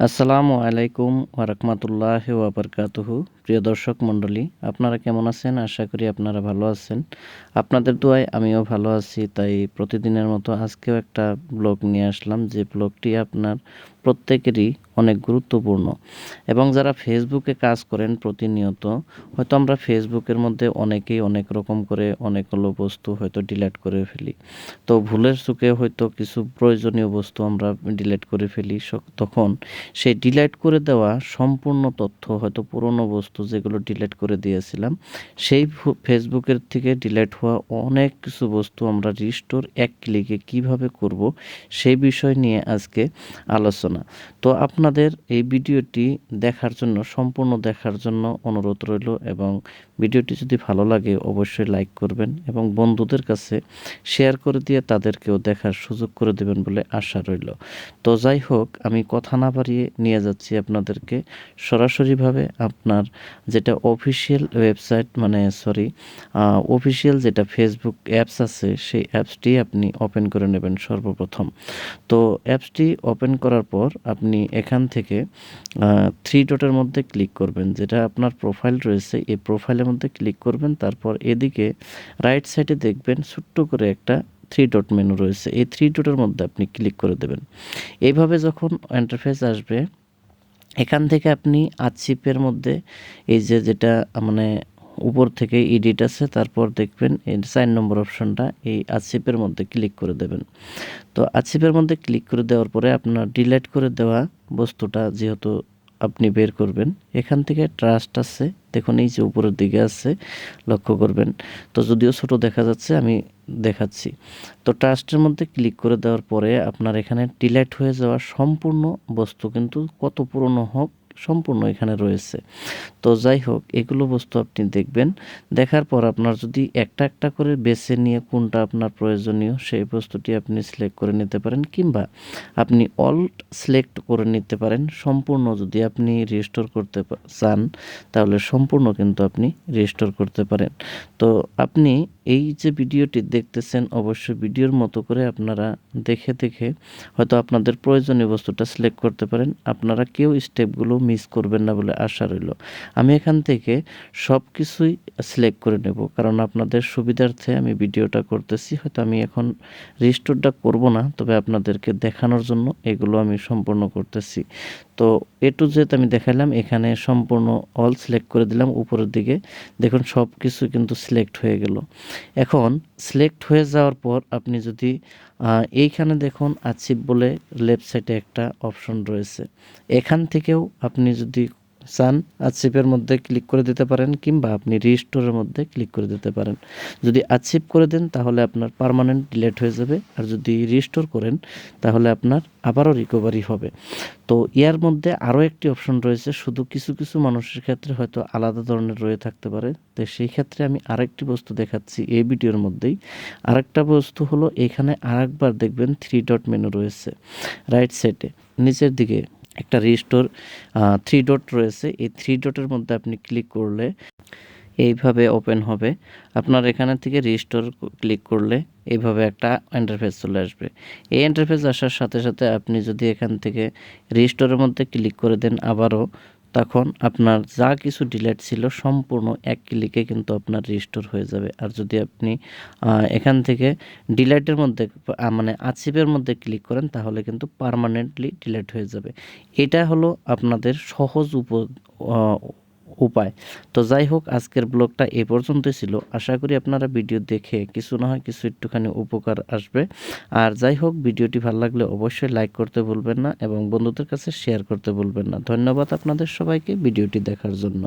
আসসালামু আলাইকুম ওয়ারাহমাতুল্লাহি ওয়াবারকাতুহু। প্রিয় দর্শক মণ্ডলী, আপনারা কেমন আছেন? আশা করি আপনারা ভালো আছেন। আপনাদের দোয়ায় আমিও ভালো আছি। তাই প্রতিদিনের মতো আজকেও একটা ব্লগ নিয়ে আসলাম, যে ব্লগটি আপনার প্রত্যেকেরই অনেক গুরুত্বপূর্ণ। এবং যারা ফেসবুকে কাজ করেন প্রতিনিয়ত, হয়তো আমরা ফেসবুকের মধ্যে অনেকেই অনেক রকম করে অনেকগুলো বস্তু হয়তো ডিলিট করে ফেলি। তো ভুলের চুকে হয়তো কিছু প্রয়োজনীয় বস্তু আমরা ডিলিট করে ফেলি। তখন সেই ডিলিট করে দেওয়া সম্পূর্ণ তথ্য, হয়তো পুরনো বস্তু যেগুলো ডিলিট করে দিয়েছিলাম, সেই ফেসবুকের থেকে ডিলিট হওয়া অনেক কিছু বস্তু আমরা রিস্টোর এক ক্লিকে কিভাবে করব, সেই বিষয় নিয়ে আজকে আলোচনা। তো আপনাদের এই ভিডিওটি দেখার জন্য, সম্পূর্ণ দেখার জন্য অনুরোধ রইল। এবং ভিডিওটি যদি ভালো লাগে অবশ্যই লাইক করবেন এবং বন্ধুদের কাছে শেয়ার করে দিয়ে তাদেরকেও দেখার সুযোগ করে দেবেন বলে আশা রইল। তো যাই হোক, আমি কথা না বাড়িয়ে নিয়ে যাচ্ছি আপনাদেরকে সরাসরিভাবে আপনার যেটা অফিসিয়াল ওয়েবসাইট, অফিসিয়াল যেটা ফেসবুক অ্যাপস আছে, সেই অ্যাপসটি আপনি ওপেন করে নেবেন সর্বপ্রথম। তো অ্যাপসটি ওপেন করার পর আপনি এখান থেকে থ্রি ডটের মধ্যে ক্লিক করবেন, যেটা আপনার প্রোফাইল রয়েছে, এই প্রোফাইলের মধ্যে ক্লিক করবেন। তারপর এদিকে রাইট সাইডে দেখবেন ছোট্ট করে একটা থ্রি ডট মেনু রয়েছে, এই থ্রি ডটের মধ্যে আপনি ক্লিক করে দেবেন। এইভাবে যখন ইন্টারফেস আসবে, এখান থেকে আপনি আর্চিভের মধ্যে এই যেটা উপর থেকে এডিট আছে, তারপর দেখবেন এই 4 নম্বর অপশনটা, এই আর্চিভের মধ্যে ক্লিক করে দেবেন। তো আর্চিভের মধ্যে ক্লিক করে দেওয়ার পরে আপনার ডিলিট করে দেওয়া বস্তুটা যেহেতু আপনি বের করবেন, এখান থেকে ট্রাস্ট আছে, দেখুন এই যে উপরের দিকে আছে, লক্ষ্য করবেন। তো যদিও ছোট দেখা যাচ্ছে, আমি দেখাচ্ছি। তো ট্রাস্টের মধ্যে ক্লিক করে দেওয়ার পরে আপনার এখানে ডিলিট হয়ে যাওয়া সম্পূর্ণ বস্তু, কিন্তু কত পুরনো হোক, সম্পূর্ণ এখানে রয়েছে। তো যাই হোক, এগুলো বস্তু আপনি দেখবেন। দেখার পর আপনার যদি একটা একটা করে বেছে নিয়ে কোনটা আপনার প্রয়োজনীয়, সেই বস্তুটি আপনি সিলেক্ট করে নিতে পারেন, কিংবা আপনি অল সিলেক্ট করে নিতে পারেন। সম্পূর্ণ যদি আপনি রিস্টোর করতে চান, তাহলে সম্পূর্ণ কিন্তু আপনি রিস্টোর করতে পারেন। তো আপনি এই যে ভিডিওটি দেখতেছেন, অবশ্যই ভিডিওর মতো করে আপনারা দেখে দেখে হয়তো আপনাদের প্রয়োজনীয় বস্তুটা সিলেক্ট করতে পারেন। আপনারা কেউ স্টেপগুলো মিস করবেন না বলে আশা রইল। আমি এখান থেকে সব কিছুই সিলেক্ট করে নেব, কারণ আপনাদের সুবিধার্থে আমি ভিডিওটা করতেছি। হয়তো আমি এখন রিস্টোরটা করব না, তবে আপনাদেরকে দেখানোর জন্য এগুলো আমি সম্পূর্ণ করতেছি। তো এ টু জেড আমি দেখালাম, এখানে সম্পূর্ণ অল সিলেক্ট করে দিলাম। উপরের দিকে দেখুন সব কিছু কিন্তু সিলেক্ট হয়ে গেল। এখন সিলেক্ট হয়ে যাওয়ার পর আপনি যদি এইখানে দেখুন আর্চিভ বলে লেফট সাইডে একটা অপশন রয়েছে, এখান থেকেও আপনি যদি চান আর্চিভের মধ্যে ক্লিক করে দিতে পারেন, কিংবা আপনি রিস্টোরের মধ্যে ক্লিক করে দিতে পারেন। যদি আর্চিভ করে দেন তাহলে আপনার পার্মানেন্ট ডিলিট হয়ে যাবে, আর যদি রিস্টোর করেন তাহলে আপনার আবারও রিকভারি হবে। তো ইয়ার মধ্যে আরও একটি অপশন রয়েছে, শুধু কিছু কিছু মানুষের ক্ষেত্রে হয়তো আলাদা ধরনের রয়ে থাকতে পারে। তো সেই ক্ষেত্রে আমি আরেকটি বস্তু দেখাচ্ছি এই ভিডিওর মধ্যেই। আরেকটা বস্তু হলো, এখানে আরেকবার দেখবেন থ্রি ডট মেনু রয়েছে রাইট সাইডে, নিচের দিকে একটা রিস্টোর থ্রি ডট রয়েছে। এই থ্রি ডটের মধ্যে আপনি ক্লিক করলে এইভাবে ওপেন হবে। আপনার এখানে থেকে রিস্টোর ক্লিক করলে এইভাবে একটা ইন্টারফেস চলে আসবে। এই ইন্টারফেস আসার সাথে সাথে আপনি যদি এখান থেকে রিস্টোরের মধ্যে ক্লিক করে দেন আবারও, তখন আপনার যা কিছু ডিলিট ছিল সম্পূর্ণ এক ক্লিকে কিন্তু আপনার রিস্টোর হয়ে যাবে। আর যদি আপনি এখান থেকে ডিলিটের মধ্যে আর্চিভের মধ্যে ক্লিক করেন, তাহলে কিন্তু পার্মানেন্টলি ডিলিট হয়ে যাবে। এটা হলো আপনাদের সহজ উপায়। তো যাই হোক, আজকের ব্লগটা এ পর্যন্তই ছিল। আশা করি আপনারা ভিডিও দেখে কিছু না হয় কিছু একটুখানি উপকার আসবে। আর যাই হোক, ভিডিওটি ভালো লাগলে অবশ্যই লাইক করতে ভুলবেন না এবং বন্ধুদের কাছে শেয়ার করতে ভুলবেন না। ধন্যবাদ আপনাদের সবাইকে ভিডিওটি দেখার জন্য।